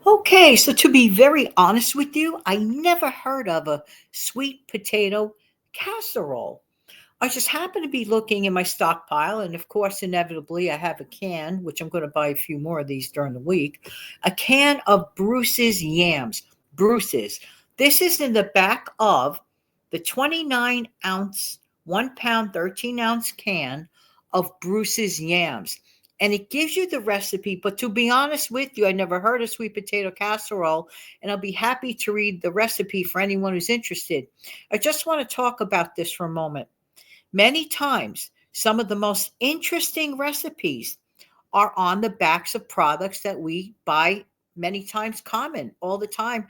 Okay, so to be very honest with you, I never heard of a sweet potato casserole. I just happened to be looking in my stockpile, and of course, inevitably, I have a can, which I'm going to buy a few more of these during the week, a can of Bruce's yams. Bruce's. This is in the back of the 29-ounce, 1 pound, 13-ounce can of Bruce's yams. And it gives you the recipe, but to be honest with you, I never heard of sweet potato casserole, and I'll be happy to read the recipe for anyone who's interested. I just want to talk about this for a moment. Many times, some of the most interesting recipes are on the backs of products that we buy many times common, all the time,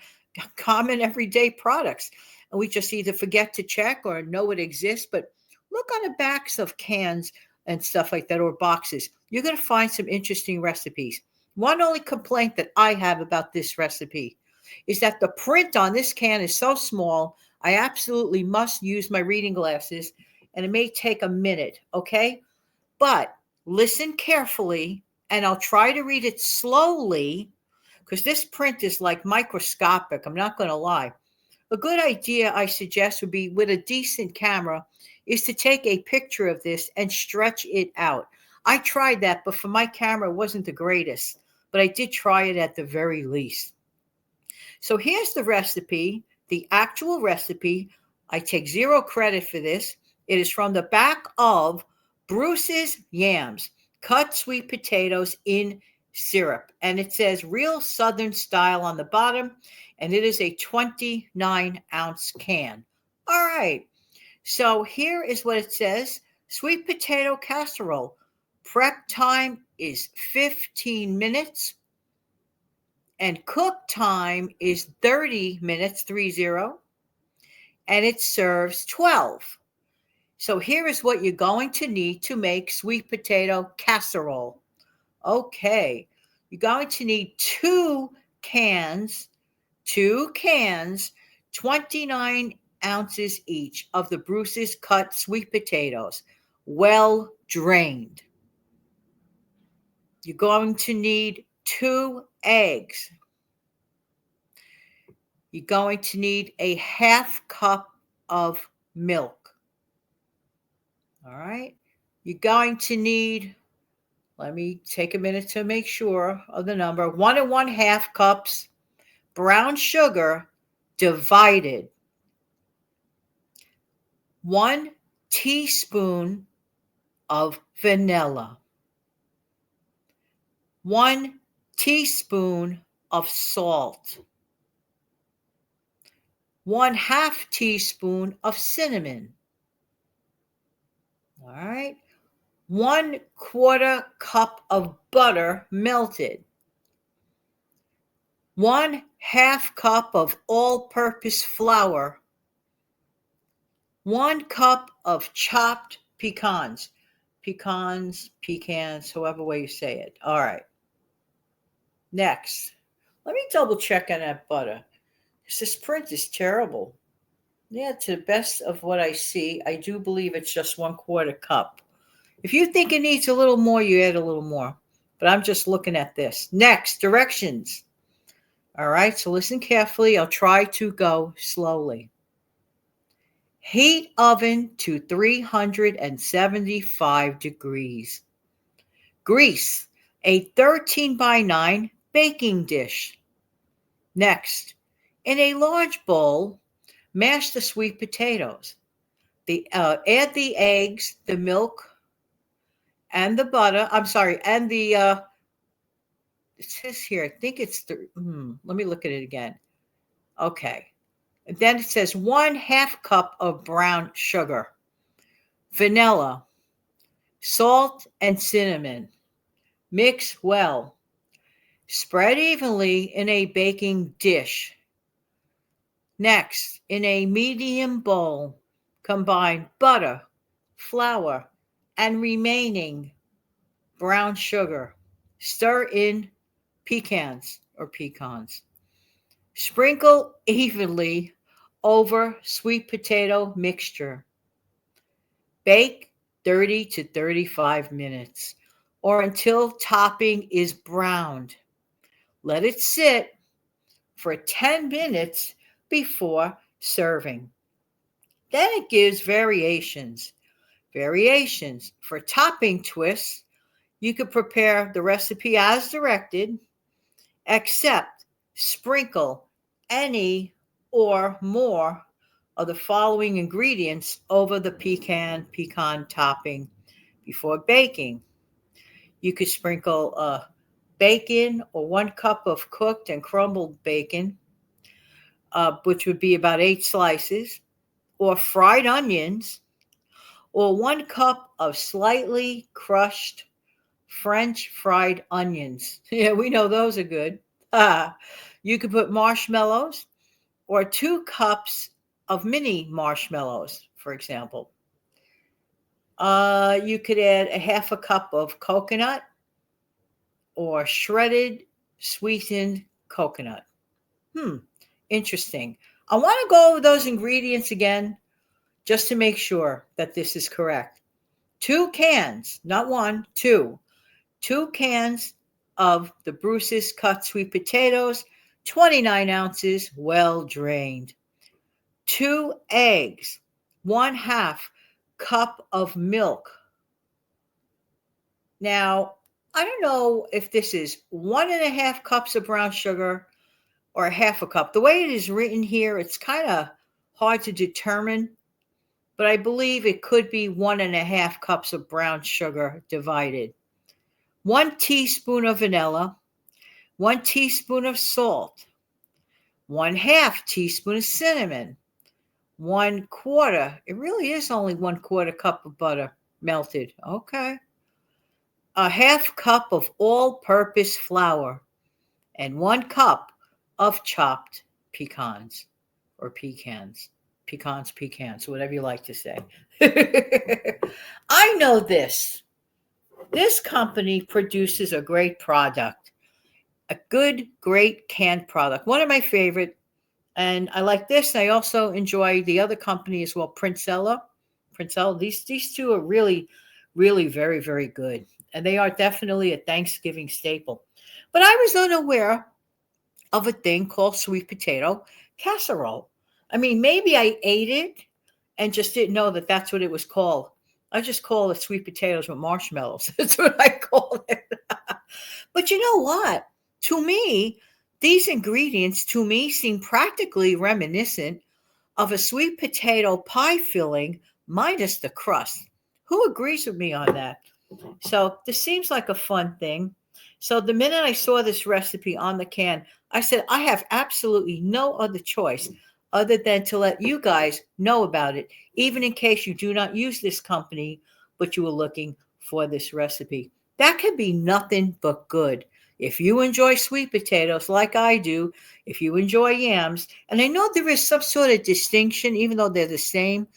common everyday products. And we just either forget to check or know it exists. But look on the backs of cans and stuff like that or boxes. You're going to find some interesting recipes. One only complaint that I have about this recipe is that the print on this can is so small, I absolutely must use my reading glasses, and it may take a minute, okay? But listen carefully, and I'll try to read it slowly because this print is like microscopic. I'm not going to lie. A good idea, I suggest, would be with a decent camera is to take a picture of this and stretch it out. I tried that, but for my camera, it wasn't the greatest, but I did try it at the very least. So here's the recipe, the actual recipe. I take zero credit for this. It is from the back of Bruce's Yams, cut sweet potatoes in syrup. And it says real Southern style on the bottom. And it is a 29-ounce can. All right. So here is what it says. Sweet potato casserole. Prep time is 15 minutes. And cook time is 30 minutes, 30. And it serves 12. So here is what you're going to need to make sweet potato casserole. Okay, you're going to need cans, 29 ounces each of the Bruce's cut sweet potatoes, well drained. You're going to need 2 eggs. You're going to need a half cup of milk. All right. You're going to need, let me take a minute to make sure of the number, 1 1/2 cups brown sugar divided, 1 teaspoon of vanilla, 1 teaspoon of salt, 1/2 teaspoon of cinnamon. All right. 1/4 cup of butter melted, 1/2 cup of all-purpose flour, 1 cup of chopped pecans, however way you say it. All right. Next, let me double check on that butter. This print is terrible. Yeah, to the best of what I see, I do believe it's just 1/4 cup. If you think it needs a little more, you add a little more. But I'm just looking at this. Next, directions. All right, so listen carefully. I'll try to go slowly. Heat oven to 375 degrees. Grease a 13 by 9 baking dish. Next, in a large bowl, mash the sweet potatoes. Add the eggs, the milk, and the butter. I'm sorry, and the it says here, I think it's let me look at it again. Okay. And then it says 1/2 cup of brown sugar, vanilla, salt, and cinnamon. Mix well. Spread evenly in a baking dish. Next, in a medium bowl, combine butter, flour, and remaining brown sugar. Stir in pecans. Sprinkle evenly over sweet potato mixture. Bake 30 to 35 minutes or until topping is browned. Let it sit for 10 minutes before serving. Then it gives variations. Variations. For topping twists, you could prepare the recipe as directed, except sprinkle any or more of the following ingredients over the pecan topping before baking. You could sprinkle bacon or 1 cup of cooked and crumbled bacon, which would be about 8 slices, or fried onions, or 1 cup of slightly crushed French fried onions. Yeah, we know those are good. You could put marshmallows or 2 cups of mini marshmallows, for example. You could add a half a cup of coconut or shredded sweetened coconut. Hmm, interesting. I want to go over those ingredients again just to make sure that this is correct. 2 cans, not one, two. 2 cans of the Bruce's cut sweet potatoes, 29 ounces, well drained. 2 eggs, 1/2 cup of milk. Now, I don't know if this is 1.5 cups of brown sugar or a half a cup. The way it is written here, it's kind of hard to determine, but I believe it could be 1.5 cups of brown sugar divided. 1 teaspoon of vanilla, 1 teaspoon of salt, 1/2 teaspoon of cinnamon, 1/4. It really is only 1/4 cup of butter melted. Okay. A half cup of all-purpose flour, and 1 cup of chopped pecans or pecans, whatever you like to say. I know this. This company produces a great product, a good, great canned product. One of my favorite, and I like this. I also enjoy the other company as well, Princella. These two are really, really very, very good. And they are definitely a Thanksgiving staple. But I was unaware of a thing called sweet potato casserole. I mean, maybe I ate it and just didn't know that that's what it was called. I just call it sweet potatoes with marshmallows. That's what I call it. But you know what? To me, these ingredients to me seem practically reminiscent of a sweet potato pie filling minus the crust. Who agrees with me on that? So this seems like a fun thing. So the minute I saw this recipe on the can, I said, I have absolutely no other choice other than to let you guys know about it, even in case you do not use this company, but you were looking for this recipe. That could be nothing but good. If you enjoy sweet potatoes like I do, if you enjoy yams, and I know there is some sort of distinction, even though they're the same,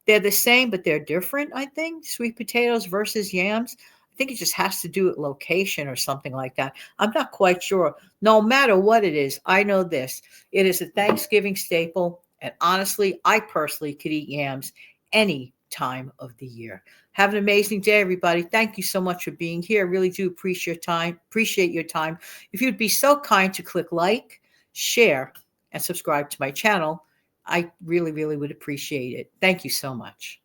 but they're different, I think, sweet potatoes versus yams. I think it just has to do with location or something like that. I'm not quite sure. No matter what it is, I know this. It is a Thanksgiving staple. And honestly, I personally could eat yams any time of the year. Have an amazing day, everybody. Thank you so much for being here. I really do appreciate your time. If you'd be so kind to click like, share, and subscribe to my channel, I really, really would appreciate it. Thank you so much.